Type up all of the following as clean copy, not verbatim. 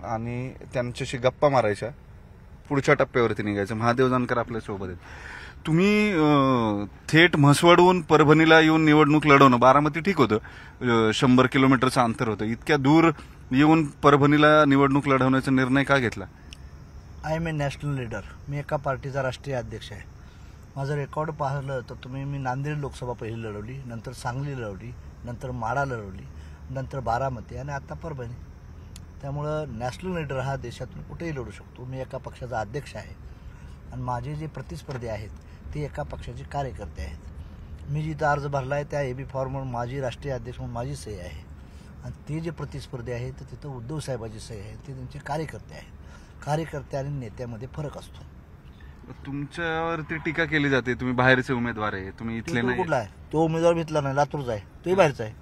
आणि त्यांच्याशी गप्पा मारायच्या, पुढच्या टप्प्यावरती निघायचं. महादेव जानकर आपल्या सोबत आहेत. तुम्ही थेट म्हसवडहून परभणीला येऊन निवडणूक लढवणं, बारामती ठीक होतं, 100 किलोमीटरचं अंतर होतं, इतक्या दूर येऊन परभणीला निवडणूक लढवण्याचा निर्णय का घेतला? I am a national leader. मी एका पार्टीचा राष्ट्रीय अध्यक्ष आहे. माझं रेकॉर्ड पाहिलं तर मी नांदेड लोकसभा पहिली लढवली, नंतर सांगली लढवली, नंतर माढा लढवली, नंतर बारामती आणि आता परभणी. त्यामुळं नॅशनल लीडर हा देशातून कुठेही लढू शकतो. मी एका पक्षाचा अध्यक्ष आहे आणि माझे जे प्रतिस्पर्धी आहेत ते एका पक्षाचे कार्यकर्ते आहेत. मी जिथं अर्ज भरला आहे त्या AB फॉर्मवर माझी राष्ट्रीय अध्यक्ष म्हणून माझी सही आहे आणि ते जे प्रतिस्पर्धी आहेत तर तिथं उद्धव साहेबांची सही आहे. ते त्यांचे कार्यकर्ते आहेत. कार्यकर्ते आणि नेत्यामध्ये फरक असतो. तुमच्यावरती टीका केली जाते, तुम्ही बाहेरचे उमेदवार आहे, तुम्ही इथले नाही. कुठला आहे तो उमेदवार? इथला नाही, लातूरचा आहे. तोही बाहेरचा आहे.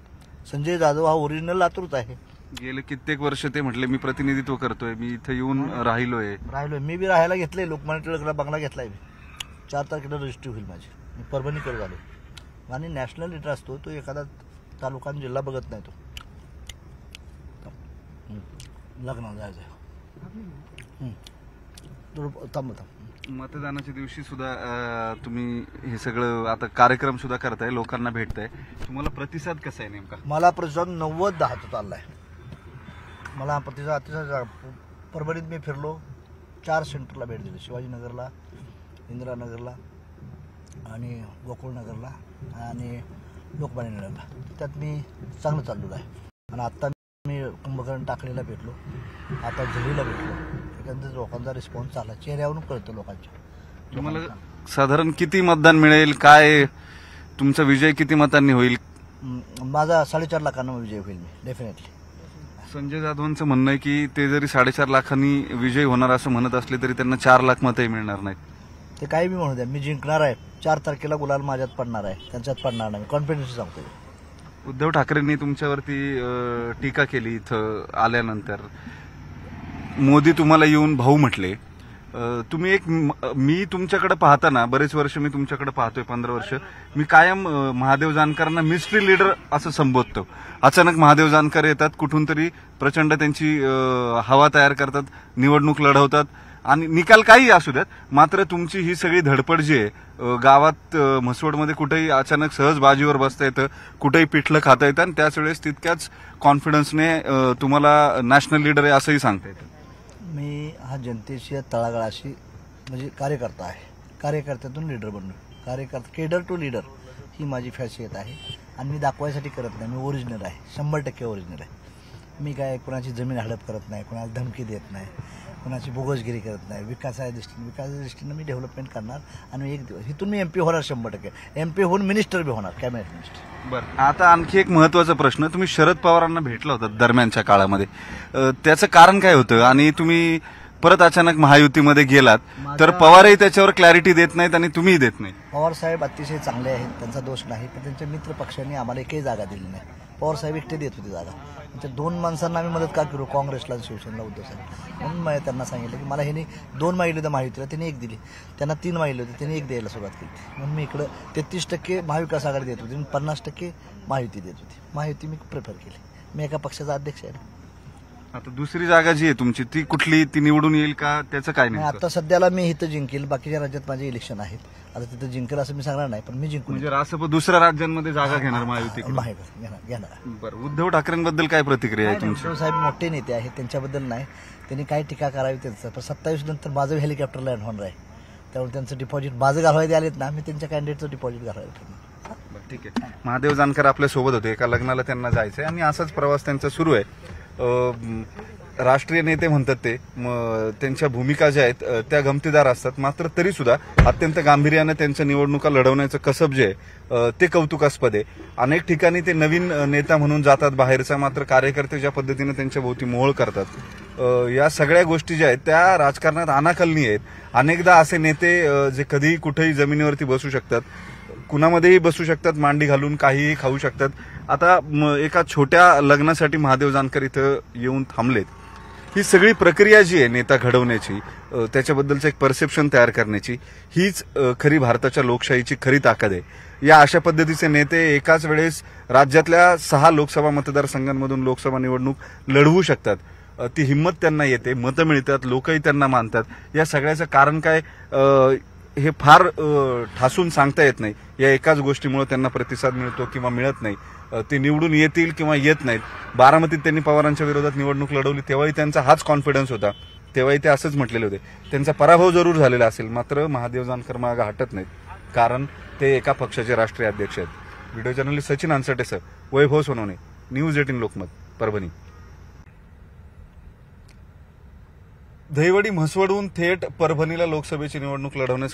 संजय जाधव हा ओरिजिनल लातूरचा आहे. गेले कित्येक वर्ष ते म्हटले मी प्रतिनिधित्व करतोय, मी इथं येऊन राहिलोय. मी बी राहायला घेतलंय. लोकमान्य टिळकला बंगला घेतलाय. मी 4 तारखेला रजिस्ट्री होईल माझी. मी परभणीकडे झालो. आणि नॅशनल लीडर असतो तो एखादा तालुका जिल्हा बघत नाही. तो लग्नाला जायचं. मतदानाच्या दिवशी सुद्धा तुम्ही हे सगळं आता कार्यक्रम सुद्धा करताय, लोकांना भेटताय, तुम्हाला प्रतिसाद कसा आहे नेमका? मला प्रतिसाद 90-10 चाललाय. मला प्रतिसाद अतिशय. परभणीत मी फिरलो, 4 सेंटरला भेट दिली. शिवाजीनगरला, इंदिरानगरला आणि गोकुळनगरला आणि लोकमान्य नगरला. त्यात मी चांगलं चाललेलो आहे. आणि आत्ता मी कुंभकर्ण टाकळीला भेटलो, आता झरीला भेटलो. एकंदरीत लोकांचा रिस्पॉन्स चालला, चेहऱ्यावरून कळतं लोकांच्या. तुम्हाला साधारण किती मतदान मिळेल, काय तुमचा विजय किती मतांनी होईल? माझा 4.5 लाखांना विजय होईल. मी डेफिनेटली. संजय जाधवांचं म्हणणं आहे की ते जरी 4.5 लाखांनी विजय होणार असं म्हणत असले तरी त्यांना 4 लाख मतही मिळणार नाहीत. ते काही बी म्हणू द्या, मी जिंकणार आहे. 4 तारखेला गुलाल माझ्यात पडणार आहे, त्यांच्यात पडणार नाही. कॉन्फिडन्स सांगतोय. उद्धव ठाकरेंनी तुमच्यावरती टीका केली इथं आल्यानंतर. मोदी तुम्हाला येऊन भाऊ म्हटले. तुम्ही मी तुमच्याकडे पाहताना बरेच वर्ष मी तुमच्याकडे पाहतोय, 15 वर्ष, मी कायम महादेव जानकरांना मिस्ट्री लीडर असं संबोधतो. अचानक महादेव जानकर येतात, कुठून तरी प्रचंड त्यांची हवा तयार करतात, निवडणूक लढवतात आणि निकाल काही असू द्यात, मात्र तुमची ही सगळी धडपड जी आहे, गावात म्हसवडमध्ये कुठेही अचानक सहज बाजीवर बसता येतं, कुठेही पिठलं खाता येतं आणि त्याच वेळेस तितक्याच कॉन्फिडन्सने तुम्हाला नॅशनल लीडर आहे असंही सांगता येतं. मी हा जनतेशी तळागाळाशी म्हणजे कार्यकर्ता आहे. कार्यकर्त्यातून लीडर बनलो. केडर टू लीडर ही माझी खासियत आहे आणि मी दाखवायसाठी करत नाही. मी ओरिजिनल आहे, 100% ओरिजिनल आहे. मी काय कुणाची जमीन हडप करत नाही, कुणाला धमकी देत नाही, कुणाची बोगसगिरी करत नाही. विकासाच्या दृष्टीनं मी डेव्हलपमेंट करणार आणि एक दिवस इथून मी MP होणार, 100%. MP होऊन मिनिस्टर बी होणार, कॅबिनेट मिनिस्टर. बरं, आता आणखी एक महत्वाचा प्रश्न. तुम्ही शरद पवारांना भेटला होता दरम्यानच्या काळामध्ये, त्याचं कारण काय होतं आणि तुम्ही परत अचानक महायुतीमध्ये गेलात तर पवारही त्याच्यावर क्लॅरिटी देत नाहीत आणि तुम्हीही देत नाही? पवार साहेब अतिशय चांगले आहेत, त्यांचा दोष नाही, पण त्यांच्या मित्र पक्षांनी आम्हाला एकही जागा दिली नाही. पवार साहेब एकटे देत होते जागा. त्या 2 माणसांना आम्ही मदत का करू, काँग्रेसला आणि शिवसेनेला, उद्धव साहेब. म्हणून मी त्यांना सांगितलं की मला ह्यांनी 2 मागितले होते महायुतीला, त्यांनी 1 दिली. त्यांना 3 मागितले होते, त्यांनी 1 द्यायला सुरुवात केली. म्हणून मी इकडं 33% महाविकास आघाडी देत होती, 50% महायुती देत होती. महायुती मी प्रेफर केली. मी एका पक्षाचा अध्यक्ष आहे. आता दुसरी जागा जी आहे तुमची ती कुठली, ती निवडून येईल का, त्याचं काय नाही? आता सध्याला मी इथं जिंकेल. बाकीच्या राज्यात माझे इलेक्शन आहेत. आता तिथं जिंकेल असं मी सांगणार नाही, पण मी जिंकून म्हणजे रासप दुसऱ्या राज्यांमध्ये जागा घेणार महायुती घेणार. बरं, उद्धव ठाकरेंबद्दल काय प्रतिक्रिया आहे तुमची? उद्धव साहेब मोठे नेते आहेत, त्यांच्याबद्दल नाही. त्यांनी काय टीका करावी त्यांचं, पण 27 नंतर माझं हेलिकॉप्टर लँड होणार आहे. त्यामुळे त्यांचं डिपॉझिट माझं घालवायला आलेत ना, मी त्यांच्या कॅन्डिडेटचं डिपॉझिट घालवायला. ठीक आहे. महादेव जानकर आपल्या सोबत होते, एका लग्नाला त्यांना जायचंय आणि असाच प्रवास त्यांचा सुरू आहे. राष्ट्रीय नेते म्हणतात ते, त्यांच्या भूमिका ज्या आहेत त्या गमतीदार असतात, मात्र तरी सुद्धा अत्यंत गांभीर्याने त्यांच्या निवडणुका लढवण्याचं कसब जे आहे ते कौतुकास्पद आहे. अनेक ठिकाणी ते नवीन नेता म्हणून जातात बाहेरचा, मात्र कार्यकर्ते ज्या पद्धतीने त्यांच्या भोवती मोहोळ करतात, या सगळ्या गोष्टी ज्या आहेत त्या राजकारणात अनाकलनीय आहेत. अनेकदा असे नेते जे कधीही कुठेही जमिनीवरती बसू शकतात, कुणामध्येही बसू शकतात, मांडी घालून काहीही खाऊ शकतात. आता एका छोट्या लग्नासाठी महादेव जानकर इथं येऊन थांबलेत. ही सगळी प्रक्रिया जी आहे नेता घडवण्याची, त्याच्याबद्दलचं एक परसेप्शन तयार करण्याची, हीच खरी भारताच्या लोकशाहीची खरी ताकद आहे. या अशा पद्धतीचे नेते एकाच वेळेस राज्यातल्या 6 लोकसभा मतदारसंघांमधून लोकसभा निवडणूक लढवू शकतात. ती हिंमत त्यांना येते, मतं मिळतात, लोकही त्यांना मानतात. या सगळ्याचं कारण काय हे फार ठासून सांगता येत नाही. या एकाच गोष्टीमुळे त्यांना प्रतिसाद मिळतो किंवा मिळत नाही. ते निवडून येतील किंवा येत नाहीत. बारामतीत त्यांनी पवारांच्या विरोधात निवडणूक लढवली, तेव्हाही त्यांचा हाच कॉन्फिडन्स होता. तेव्हाही ते असंच म्हटलेले होते. त्यांचा पराभव जरूर झालेला असेल, मात्र महादेव जानकर मागे हटत नाहीत, कारण ते एका पक्षाचे राष्ट्रीय अध्यक्ष आहेत. व्हिडिओ जर्नलिस्ट सचिन अनसटे सर, वैभव सोनवणे, न्यूज 18 लोकमत, परभणी. दहिवडी म्हसवडहून थेट परभणीला लोकसभेची निवडणूक लढवण्यासाठी